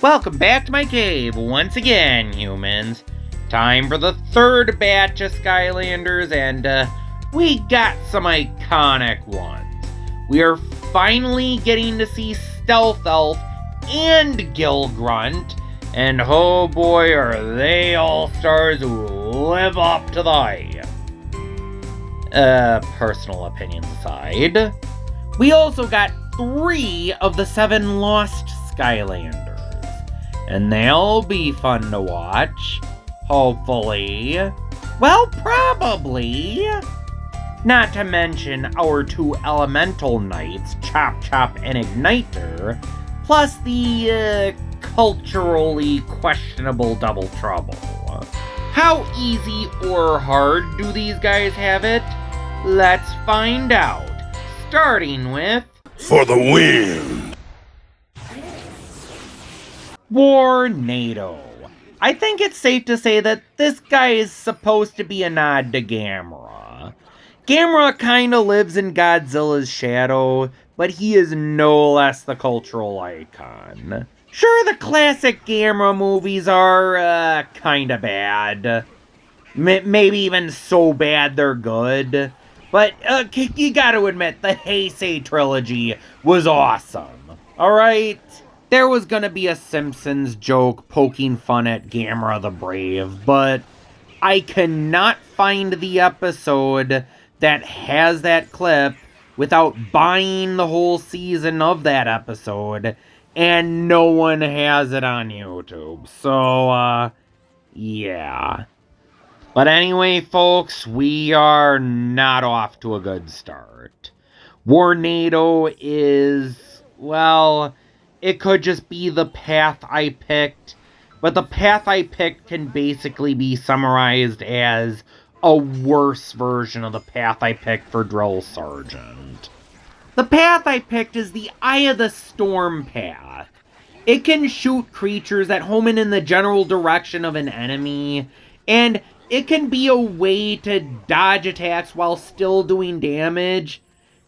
Welcome back to my cave once again, humans. Time for the third batch of Skylanders, and we got some iconic ones. We are finally getting to see Stealth Elf and Gil Grunt, and oh boy are they all-stars who live up to the hype. Personal opinions aside. We also got 3 of the 7 lost Skylanders. And they'll be fun to watch. Hopefully. Well, probably. Not to mention our 2 elemental knights, Chop Chop and Igniter, plus the culturally questionable Double Trouble. How easy or hard do these guys have it? Let's find out. Starting with... For the win! Warnado. I think it's safe to say that this guy is supposed to be a nod to Gamera. Gamera kinda lives in Godzilla's shadow, but he is no less the cultural icon. Sure, the classic Gamera movies are, kinda bad. Maybe even so bad they're good. But, you gotta admit, the Heisei trilogy was awesome. Alright? There was gonna be a Simpsons joke poking fun at Gamera the Brave, but I cannot find the episode that has that clip without buying the whole season of that episode, and no one has it on YouTube. So, yeah. But anyway, folks, we are not off to a good start. Warnado is, well... It could just be the path I picked, but the path I picked can basically be summarized as a worse version of the path I picked for Drill Sergeant. The path I picked is the Eye of the Storm path. It can shoot creatures that home in the general direction of an enemy, and it can be a way to dodge attacks while still doing damage,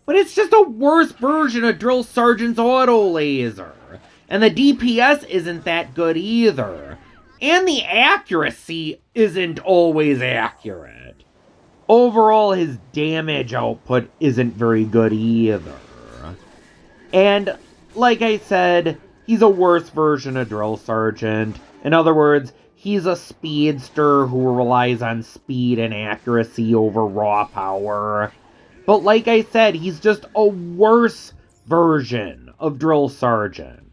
but it's just a worse version of Drill Sergeant's auto laser. And the DPS isn't that good either. And the accuracy isn't always accurate. Overall, his damage output isn't very good either. And, like I said, he's a worse version of Drill Sergeant. In other words, he's a speedster who relies on speed and accuracy over raw power. But like I said, he's just a worse version of Drill Sergeant.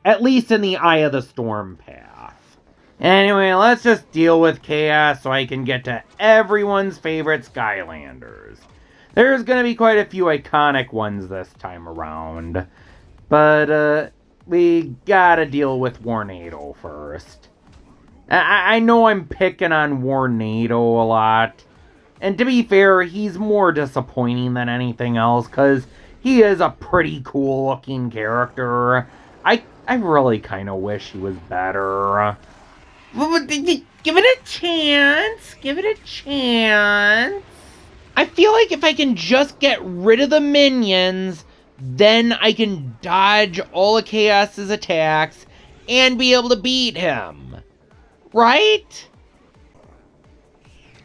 At least in the Eye of the Storm path. Anyway, let's just deal with Kaos so I can get to everyone's favorite Skylanders. There's gonna be quite a few iconic ones this time around. But, we gotta deal with Warnado first. I know I'm picking on Warnado a lot. And to be fair, he's more disappointing than anything else, because he is a pretty cool-looking character. I really kind of wish he was better. Give it a chance. Give it a chance. I feel like if I can just get rid of the minions, then I can dodge all of Kaos's attacks and be able to beat him. Right?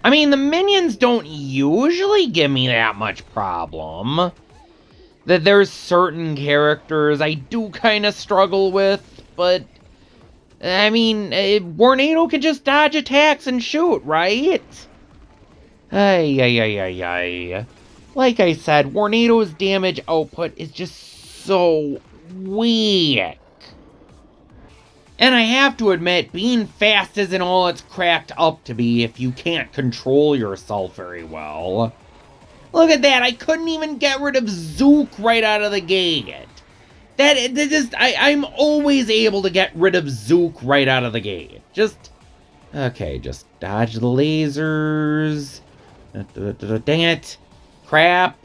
I mean, the minions don't usually give me that much problem. That there's certain characters I do kind of struggle with, but... I mean, Warnado can just dodge attacks and shoot, right? Ay. Like I said, Warnado's damage output is just so weak. And I have to admit, being fast isn't all it's cracked up to be if you can't control yourself very well. Look at that, I couldn't even get rid of Zook right out of the gate. I'm always able to get rid of Zook right out of the gate. Okay, just dodge the lasers. Dang it. Crap.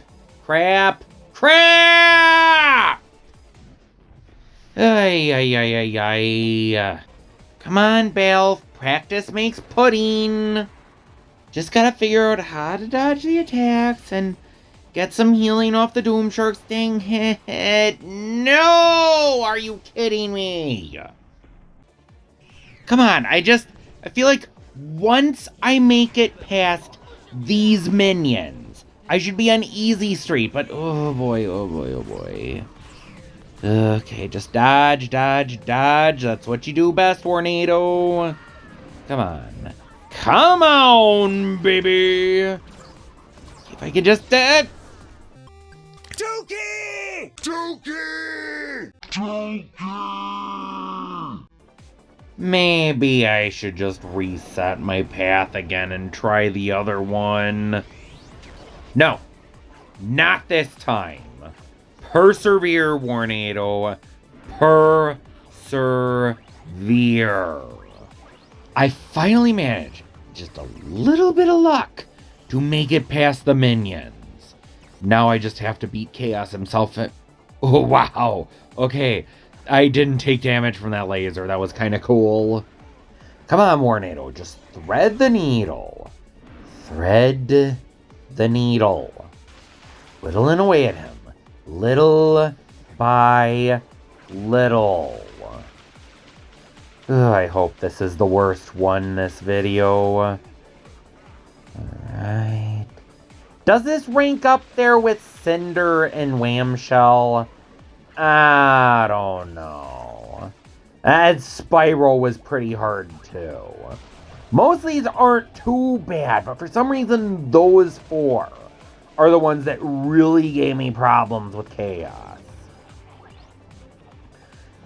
Ay. Come on, Belf, practice makes pudding. Just gotta figure out how to dodge the attacks and get some healing off the Doom Shark's dang head. No! Are you kidding me? Come on, I feel like once I make it past these minions, I should be on easy street, but oh boy, oh boy, oh boy. Okay, just dodge, dodge, dodge. That's what you do best, Tornado. Come on. Come on, baby. If I could just... Dookie! Dookie! Dookie! Maybe I should just reset my path again and try the other one. No, not this time. Persevere, Warnado. Persevere. I finally managed, just a little bit of luck, to make it past the minions. Now I just have to beat Kaos himself. Oh, wow. Okay, I didn't take damage from that laser. That was kind of cool. Come on, Warnado. Just thread the needle. Thread the needle. Whittling away at him. Little by little. Ugh, I hope this is the worst one this video. Alright. Does this rank up there with Cinder and Whamshell? I don't know. And Spyro was pretty hard too. Most of these aren't too bad, but for some reason those four are the ones that really gave me problems with Kaos.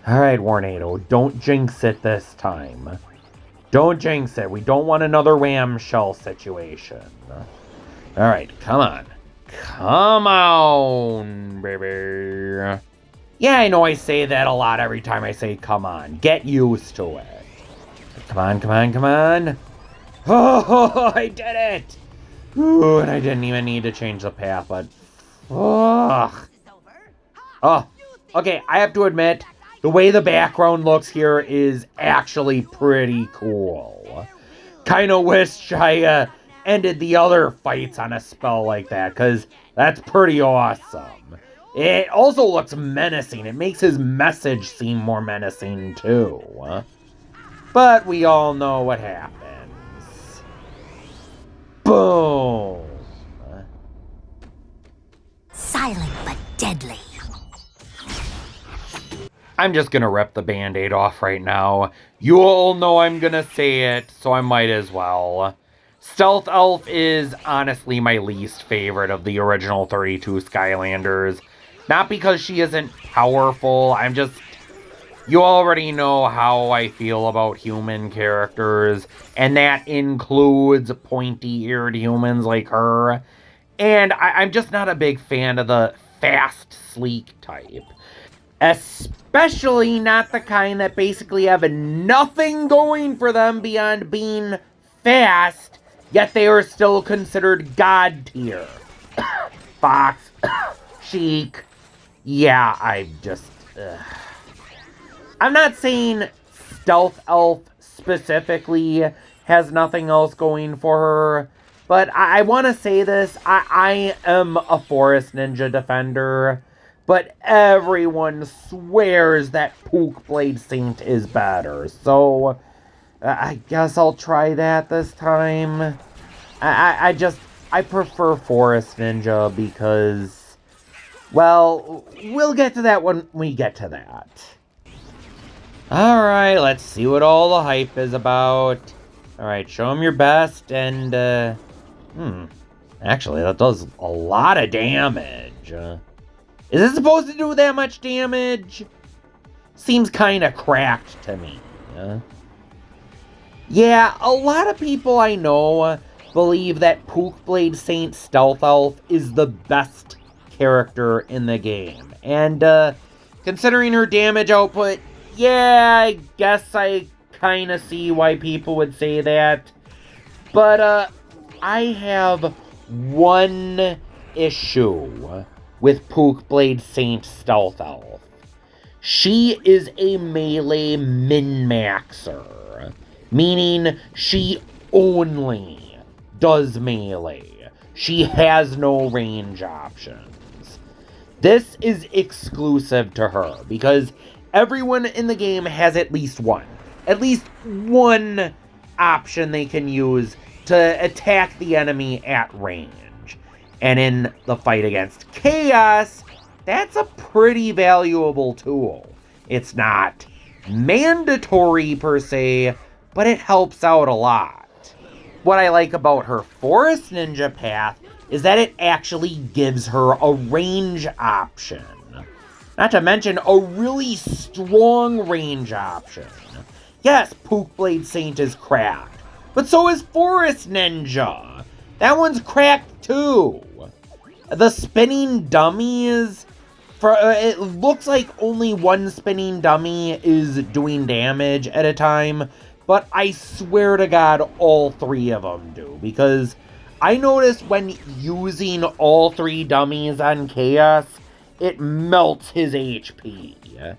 Alright, Warnado, don't jinx it this time. Don't jinx it. We don't want another Whamshell situation. Alright, come on. Come on, baby. Yeah, I know I say that a lot every time I say come on. Get used to it. Come on, come on, come on. Oh, I did it! Ooh, and I didn't even need to change the path, but... Oh, okay, I have to admit, the way the background looks here is actually pretty cool. Kinda wish I ended the other fights on a spell like that, because that's pretty awesome. It also looks menacing. It makes his message seem more menacing, too. But we all know what happens. Boom! Silent but deadly. I'm just gonna rip the band-aid off right now. You all know I'm gonna say it, so I might as well. Stealth Elf is honestly my least favorite of the original 32 Skylanders. Not because she isn't powerful, I'm just... You already know how I feel about human characters, and that includes pointy-eared humans like her. And I'm just not a big fan of the fast, sleek type. Especially not the kind that basically have nothing going for them beyond being fast, yet they are still considered god tier. Fox, Sheik, yeah, I'm not saying Stealth Elf specifically has nothing else going for her, but I want to say this. I am a Forest Ninja Defender, but everyone swears that Pook Blade Saint is better, so I guess I'll try that this time. I prefer Forest Ninja because, well, we'll get to that when we get to that. Alright, let's see what all the hype is about. Alright, show him your best, and, actually, that does a lot of damage. Is it supposed to do that much damage? Seems kinda cracked to me. Yeah, a lot of people I know believe that Pook Blade Saint Stealth Elf is the best character in the game. And, considering her damage output, yeah, I guess I kind of see why people would say that. But, I have one issue with Pook Blade Saint Stealth Elf. She is a melee min-maxer, meaning she only does melee. She has no range options. This is exclusive to her, because everyone in the game has at least one. at least one option they can use to attack the enemy at range. And in the fight against Kaos, that's a pretty valuable tool. It's not mandatory per se, but it helps out a lot. What I like about her Forest Ninja path is that it actually gives her a range option. Not to mention a really strong range option. Yes, Pookblade Saint is cracked, but so is Forest Ninja. That one's cracked too. The spinning dummies, it looks like only one spinning dummy is doing damage at a time, but I swear to God all three of them do, because I noticed when using all three dummies on Kaos, it melts his HP.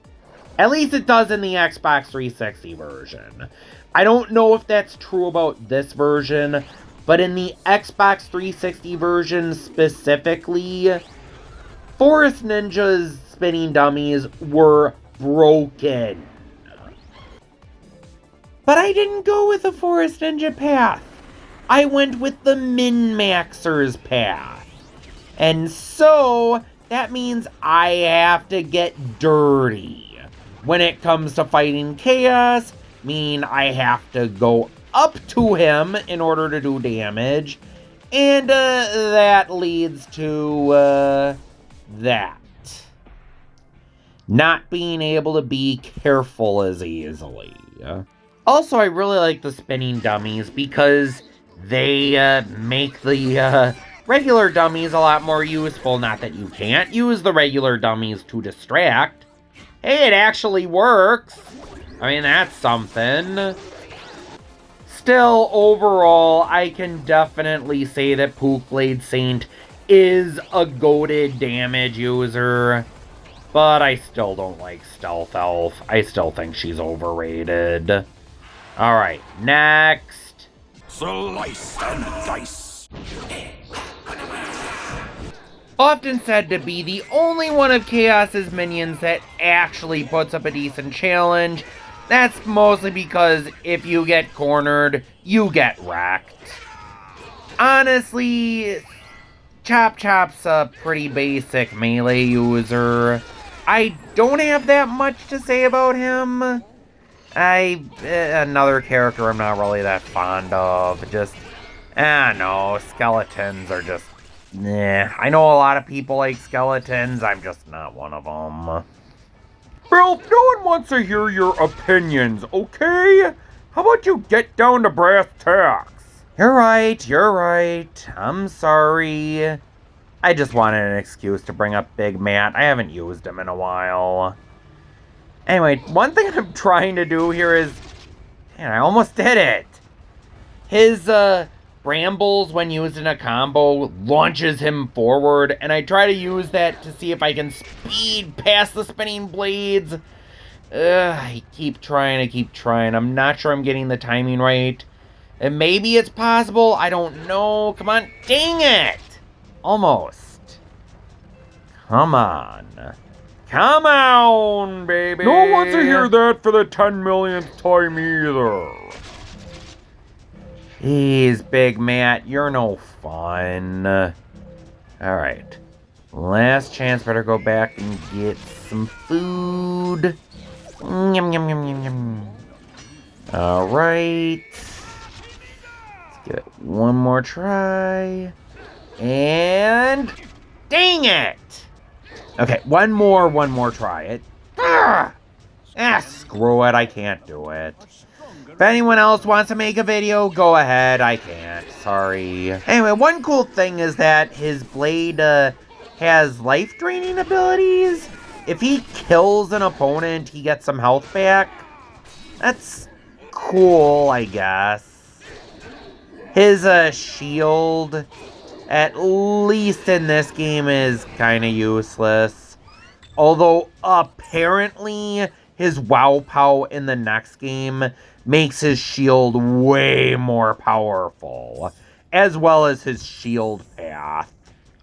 At least it does in the Xbox 360 version. I don't know if that's true about this version, but in the Xbox 360 version specifically, Forest Ninja's spinning dummies were broken. But I didn't go with the Forest Ninja path. I went with the Min-Maxer's path. And so, that means I have to get dirty. When it comes to fighting Kaos, mean I have to go up to him in order to do damage. And that leads to that. Not being able to be careful as easily. Also, I really like the spinning dummies because they make the regular dummies a lot more useful. Not that you can't use the regular dummies to distract. Hey, it actually works. I mean, that's something. Still, overall, I can definitely say that Pookblade Saint is a goated damage user. But I still don't like Stealth Elf. I still think she's overrated. Alright, next. Slice and dice. Often said to be the only one of Kaos's minions that actually puts up a decent challenge. That's mostly because if you get cornered, you get wrecked. Honestly, Chop Chop's a pretty basic melee user. I don't have that much to say about him. Another character I'm not really that fond of. Just, I don't know, skeletons are just, I know a lot of people like skeletons, I'm just not one of them. Bill, no one wants to hear your opinions, okay? How about you get down to brass tacks? You're right. I'm sorry. I just wanted an excuse to bring up Big Matt. I haven't used him in a while. Anyway, one thing I'm trying to do here is... Man, I almost did it. His, Brambles, when used in a combo, launches him forward, and I try to use that to see if I can speed past the spinning blades. I keep trying. I'm not sure I'm getting the timing right. And maybe it's possible, I don't know. Come on, dang it! Almost. Come on, baby! No one wants to hear that for the 10 millionth time either. Jeez, Big Matt, you're no fun. Alright. Last chance, better go back and get some food. Yum, yum, yum, yum, yum. Alright. Let's give it one more try. And... Dang it! Okay, one more try. Screw it, I can't do it. If anyone else wants to make a video, go ahead. I can't. Sorry. Anyway, one cool thing is that his blade has life-draining abilities. If he kills an opponent, he gets some health back. That's cool, I guess. His shield, at least in this game, is kind of useless. Although, apparently, his Wow Pow in the next game makes his shield way more powerful, as well as his shield path.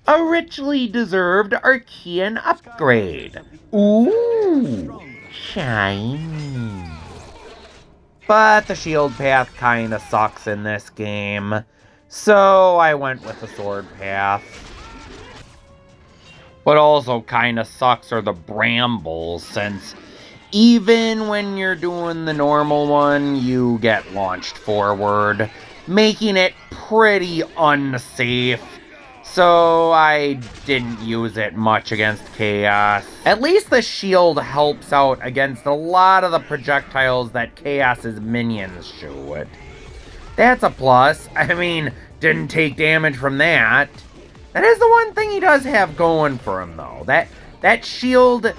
A richly deserved Archean upgrade. Ooh, shiny. But the shield path kinda sucks in this game, so I went with the sword path. What also kinda sucks are the brambles, since even when you're doing the normal one, you get launched forward, making it pretty unsafe. So I didn't use it much against Chaos. At least the shield helps out against a lot of the projectiles that Chaos's minions shoot. That's a plus. I mean, didn't take damage from that. That is the one thing he does have going for him, though. That shield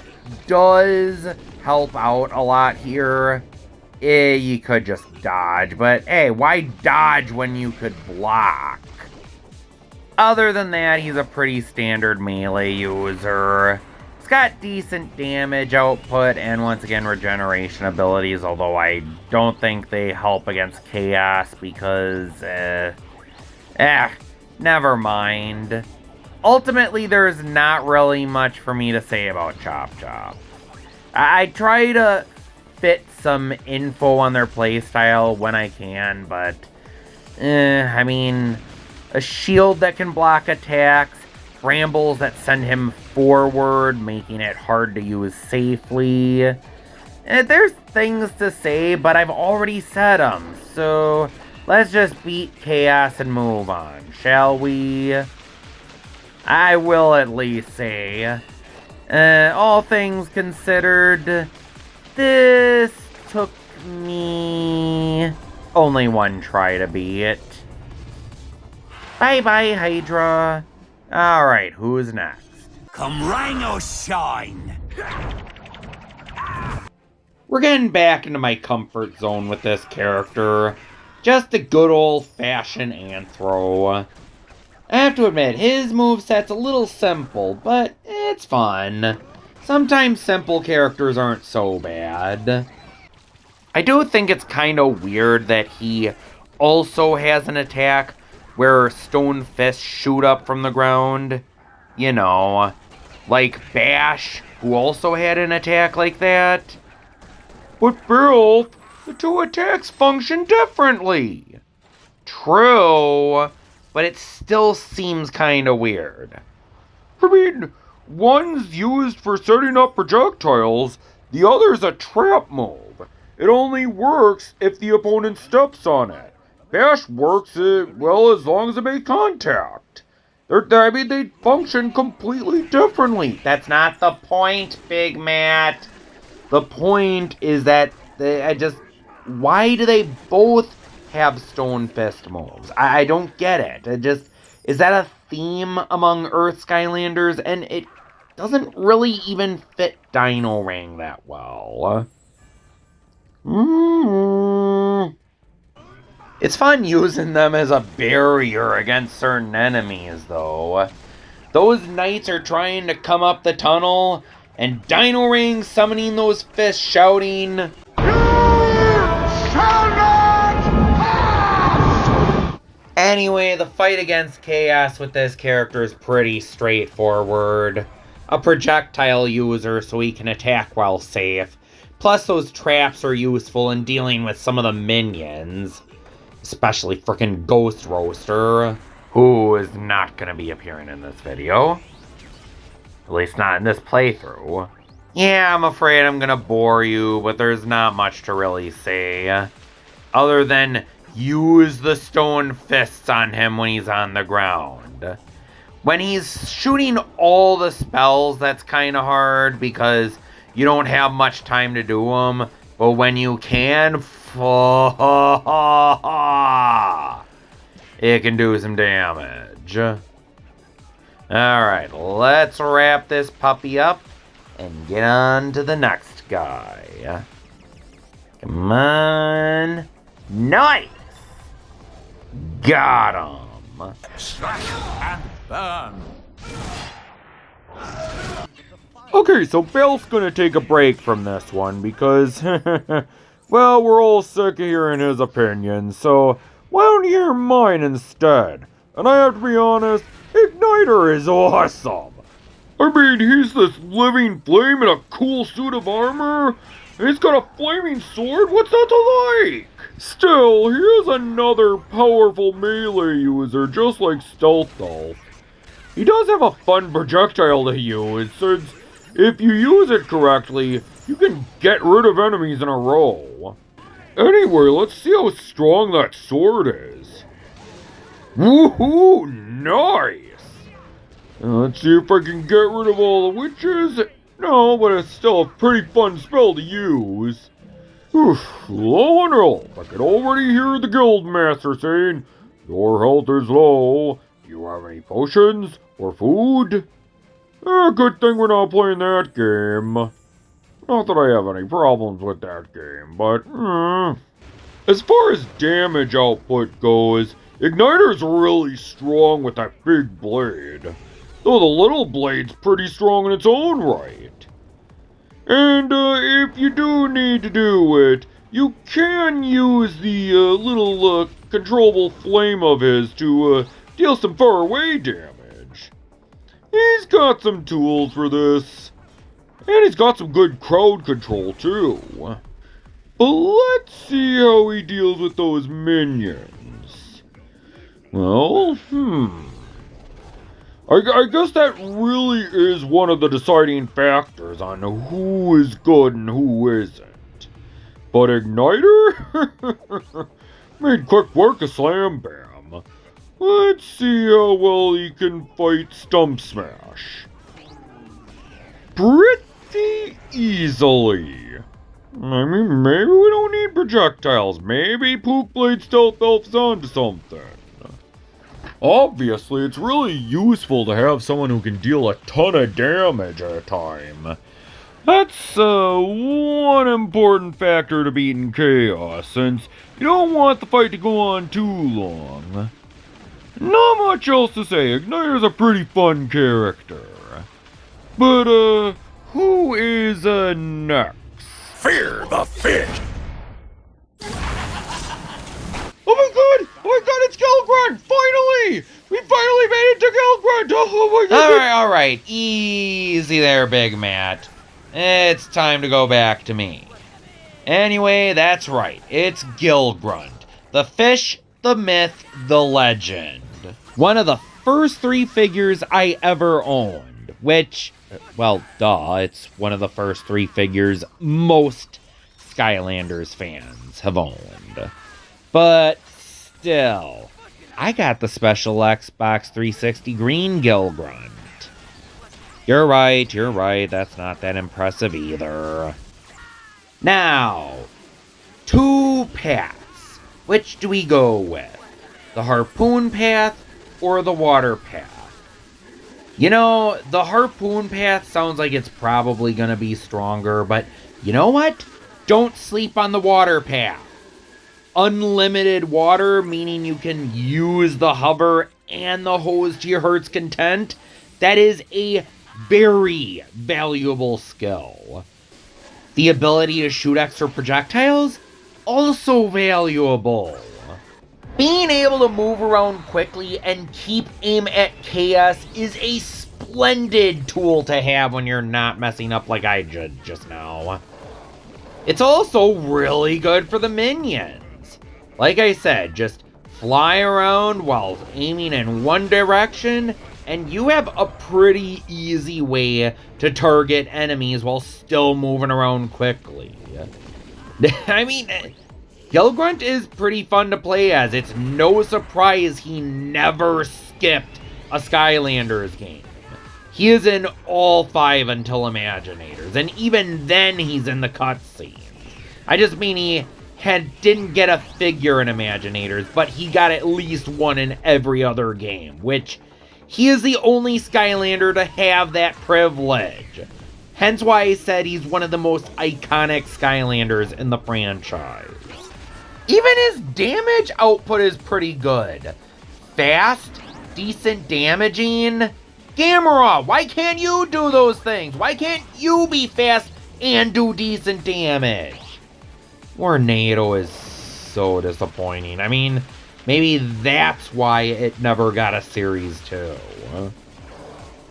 does help out a lot here. You could just dodge, but hey, why dodge when you could block? Other than that, he's a pretty standard melee user. He's got decent damage output and once again regeneration abilities, although I don't think they help against Chaos because, never mind. Ultimately, there's not really much for me to say about Chop Chop. I try to fit some info on their playstyle when I can, but, I mean, a shield that can block attacks, brambles that send him forward, making it hard to use safely. There's things to say, but I've already said them, so let's just beat Chaos and move on, shall we? I will at least say, all things considered, this took me only one try to beat it. Bye-bye, Hydra. Alright, who's next? Come rain or shine. We're getting back into my comfort zone with this character. Just a good old-fashioned Anthro. I have to admit, his moveset's a little simple, but it's fun. Sometimes simple characters aren't so bad. I do think it's kind of weird that he also has an attack where stone fists shoot up from the ground. You know, like Bash, who also had an attack like that. But Bill, the two attacks function differently. True, but it still seems kind of weird. I mean, one's used for setting up projectiles, the other's a trap move. It only works if the opponent steps on it. Bash works well as long as it makes contact. They function completely differently. That's not the point, Big Matt. The point is that why do they both have stone fist moves? I don't get it. Is that a theme among Earth Skylanders? And it doesn't really even fit Dino Ring that well. It's fun using them as a barrier against certain enemies, though. Those knights are trying to come up the tunnel, and Dino Ring summoning those fists, shouting, "You shall not pass!" Anyway, the fight against Chaos with this character is pretty straightforward. A projectile user so he can attack while safe. Plus those traps are useful in dealing with some of the minions. Especially frickin' Ghost Roaster, who is not gonna be appearing in this video. At least not in this playthrough. Yeah, I'm afraid I'm gonna bore you, but there's not much to really say. Other than use the stone fists on him when he's on the ground. When he's shooting all the spells, that's kinda hard because you don't have much time to do them. But when you can, it can do some damage. Alright, let's wrap this puppy up and get on to the next guy. Come on. Nice! Got him. Slash and burn. Okay, so Bill's gonna take a break from this one because, well, we're all sick of hearing his opinions, so why don't you hear mine instead? And I have to be honest, Igniter is awesome. I mean, he's this living flame in a cool suit of armor, And he's got a flaming sword? What's not to like? Still, he is another powerful melee user, just like Stealth Elf. He does have a fun projectile to use, since if you use it correctly, you can get rid of enemies in a row. Anyway, let's see how strong that sword is. Woohoo! Nice! Let's see if I can get rid of all the witches. No, but it's still a pretty fun spell to use. Low on health. I can already hear the guildmaster saying, "Your health is low. Do you have any potions or food?" Good thing we're not playing that game. Not that I have any problems with that game, but as far as damage output goes, Igniter's really strong with that big blade, though the little blade's pretty strong in its own right. And if you do need to do it, you can use the little controllable flame of his to deal some far away damage. He's got some tools for this. And he's got some good crowd control, too. But let's see how he deals with those minions. Well, I guess that really is one of the deciding factors on who is good and who isn't. But Igniter? Made quick work of Slam Bam. Let's see how well he can fight Stump Smash. Pretty easily. I mean, maybe we don't need projectiles. Maybe Pook Blade Stealth Elf's onto something. Obviously, it's really useful to have someone who can deal a ton of damage at a time. That's one important factor to beating Kaos, since you don't want the fight to go on too long. Not much else to say. Igniter's a pretty fun character. But, who is, next? Fear the fish! Oh my god, it's Gilgrunt! Finally! We finally made it to Gilgrunt! Oh my god! Alright, easy there, Big Matt. It's time to go back to me. Anyway, that's right, it's Gilgrunt. The fish, the myth, the legend. One of the first 3 figures I ever owned, which, well, duh, it's one of the first 3 figures most Skylanders fans have owned. But still, I got the special Xbox 360 green Gilgrunt. You're right, that's not that impressive either. Now, 2 paths. Which do we go with? The harpoon path or the water path? You know, the harpoon path sounds like it's probably gonna be stronger, but you know what? Don't sleep on the water path. Unlimited water, meaning you can use the hover and the hose to your heart's content. That is a very valuable skill. The ability to shoot extra projectiles, also valuable. Being able to move around quickly and keep aim at chaos is a splendid tool to have when you're not messing up like I did just now. It's also really good for the minions. Like I said, just fly around while aiming in one direction, and you have a pretty easy way to target enemies while still moving around quickly. I mean, Gilgrunt is pretty fun to play as. It's no surprise he never skipped a Skylanders game. He is in all 5 until Imaginators, and even then he's in the cutscenes. I just mean he didn't get a figure in Imaginators, but he got at least one in every other game, which he is the only Skylander to have that privilege. Hence why I said he's one of the most iconic Skylanders in the franchise. Even his damage output is pretty good. Fast, decent damaging. Gamera, why can't you do those things? Why can't you be fast and do decent damage? Tornado is so disappointing. I mean, maybe that's why it never got a Series 2.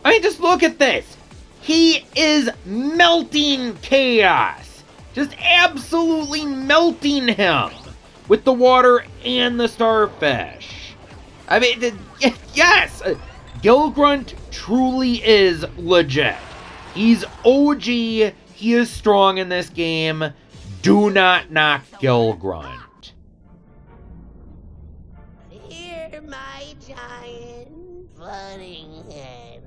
I mean, just look at this. He is melting chaos. just absolutely melting him with the water and the starfish. I mean, yes, Gilgrunt truly is legit. He's OG, he is strong in this game. Do not knock Gilgrunt. Hear my giant floating head.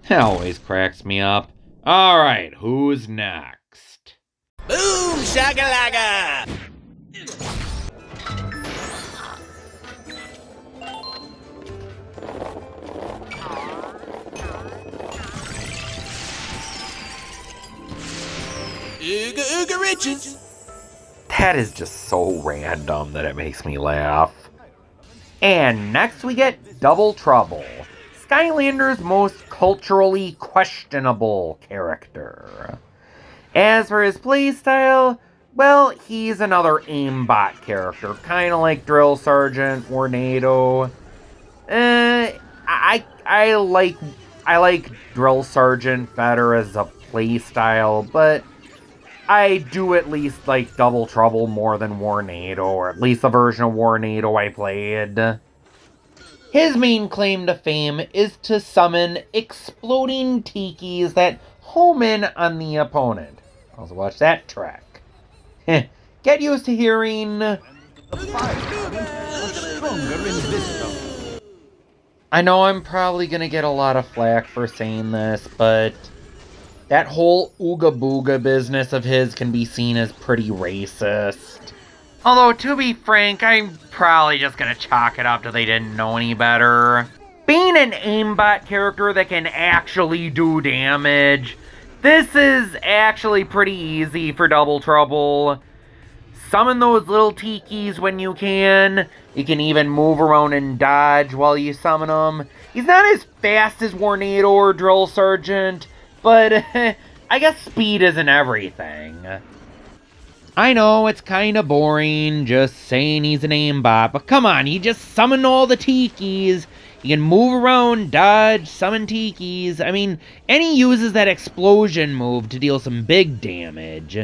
That always cracks me up. Alright, who's next? Boom shakalaka! Ooga ooga riches! That is just so random that it makes me laugh. And next we get Double Trouble, Skylanders' most culturally questionable character. As for his playstyle, well, he's another aimbot character, kind of like Drill Sergeant, Tornado. I like Drill Sergeant better as a playstyle, but I do at least like Double Trouble more than Tornado, or at least the version of Tornado I played. His main claim to fame is to summon exploding tikis that home in on the opponent. Also watch that track. Get used to hearing... I know I'm probably gonna get a lot of flack for saying this, but that whole Ooga Booga business of his can be seen as pretty racist. Although, to be frank, I'm probably just gonna chalk it up to they didn't know any better. Being an aimbot character that can actually do damage, this is actually pretty easy for Double Trouble. Summon those little tikis when you can. You can even move around and dodge while you summon them. He's not as fast as Tornado or Drill Sergeant, but I guess speed isn't everything. I know it's kind of boring just saying he's an aimbot, but come on, he just summoned all the tikis. He can move around, dodge, summon tikis. I mean, and he uses that explosion move to deal some big damage.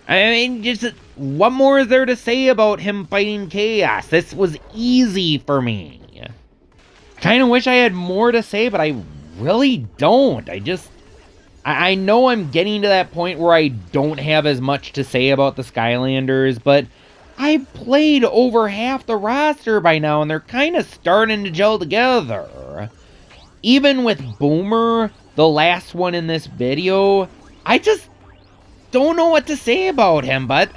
I mean, just what more is there to say about him fighting Kaos? This was easy for me. I kind of wish I had more to say, but I really don't. I know I'm getting to that point where I don't have as much to say about the Skylanders, but I've played over half the roster by now, and they're kind of starting to gel together. Even with Boomer, the last one in this video, I just don't know what to say about him, but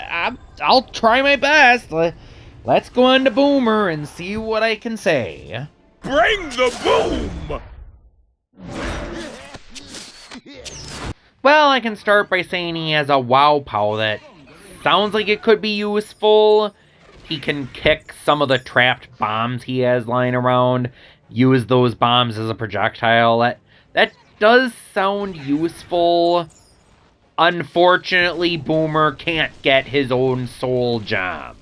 I'll try my best. Let's go on to Boomer and see what I can say. Bring the boom! Well, I can start by saying he has a wow pow that sounds like it could be useful. He can kick some of the trapped bombs he has lying around, use those bombs as a projectile. That does sound useful. Unfortunately, Boomer can't get his own soul gem.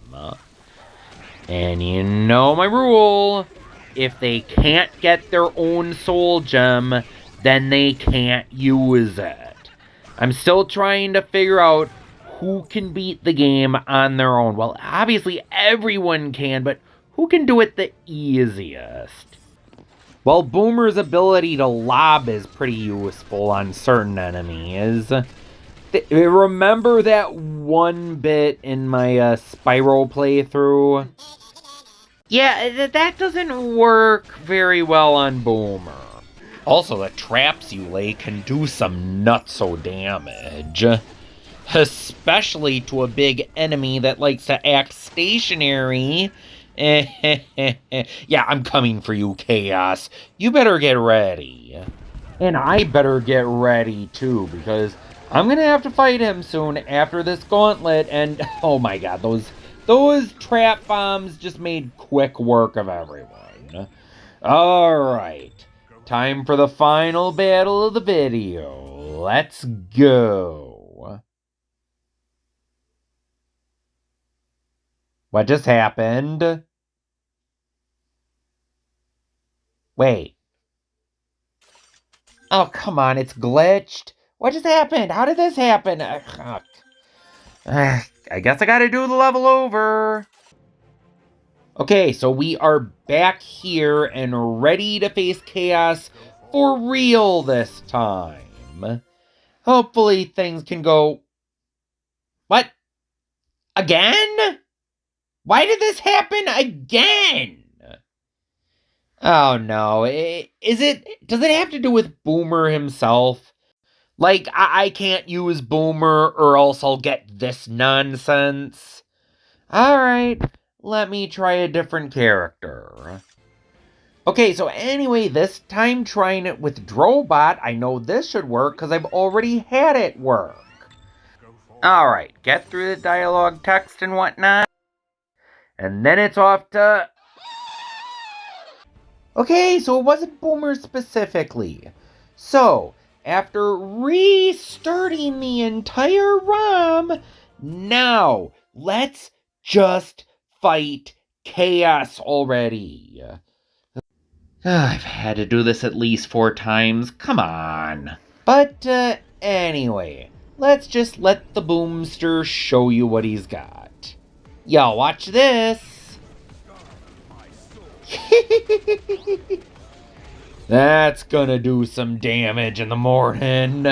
And you know my rule. If they can't get their own soul gem, then they can't use it. I'm still trying to figure out who can beat the game on their own. Well, obviously everyone can, but who can do it the easiest? Well, Boomer's ability to lob is pretty useful on certain enemies. Remember that one bit in my Spyro playthrough? Yeah, that doesn't work very well on Boomer. Also, the traps you lay can do some nutso damage. Especially to a big enemy that likes to act stationary. Yeah, I'm coming for you, Kaos. You better get ready. And I better get ready, too, because I'm gonna have to fight him soon after this gauntlet, and oh my god, those trap bombs just made quick work of everyone. Alright, time for the final battle of the video. Let's go. What just happened? Wait. Oh, come on, it's glitched. What just happened? How did this happen? Oh, I guess I gotta do the level over. Okay, so we are back here and ready to face Chaos for real this time. Hopefully things can go... What? Again? Why did this happen again? Oh no, does it have to do with Boomer himself? Like, I can't use Boomer or else I'll get this nonsense. Alright, let me try a different character. Okay, so anyway, this time trying it with Drobot, I know this should work because I've already had it work. Alright, get through the dialogue text and whatnot. And then it's off to... Okay, so it wasn't Boomer specifically. So, after restarting the entire ROM, now let's just fight Chaos already. I've had to do this at least 4 times, come on. But anyway, let's just let the Boomster show you what he's got. Yo, watch this. That's gonna do some damage in the morning.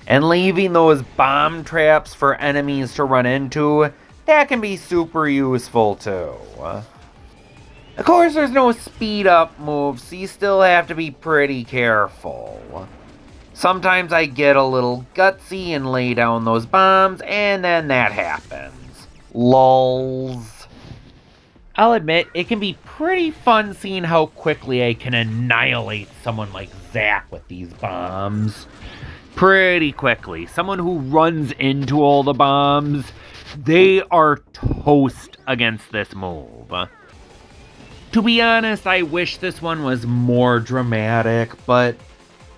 And leaving those bomb traps for enemies to run into, that can be super useful too. Of course, there's no speed up move, so you still have to be pretty careful. Sometimes I get a little gutsy and lay down those bombs, and then that happens. Lulz. I'll admit, it can be pretty fun seeing how quickly I can annihilate someone like Zack with these bombs. Pretty quickly. Someone who runs into all the bombs, they are toast against this move. To be honest, I wish this one was more dramatic, but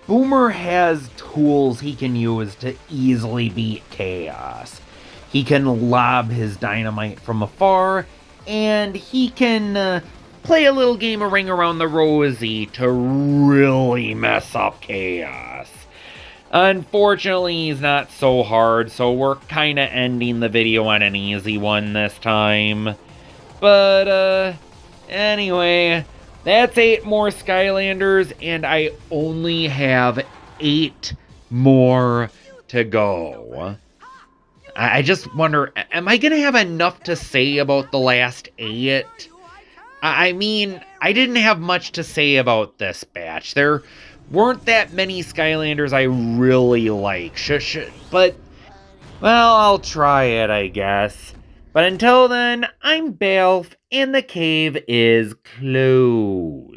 Boomer has tools he can use to easily beat Chaos. He can lob his dynamite from afar, and he can play a little game of Ring Around the Rosie to really mess up Chaos. Unfortunately, he's not so hard, so we're kinda ending the video on an easy one this time. But, anyway, that's 8 more Skylanders, and I only have 8 more to go. I just wonder, am I going to have enough to say about the last 8? I mean, I didn't have much to say about this batch. There weren't that many Skylanders I really like. But, well, I'll try it, I guess. But until then, I'm Balf, and the cave is closed.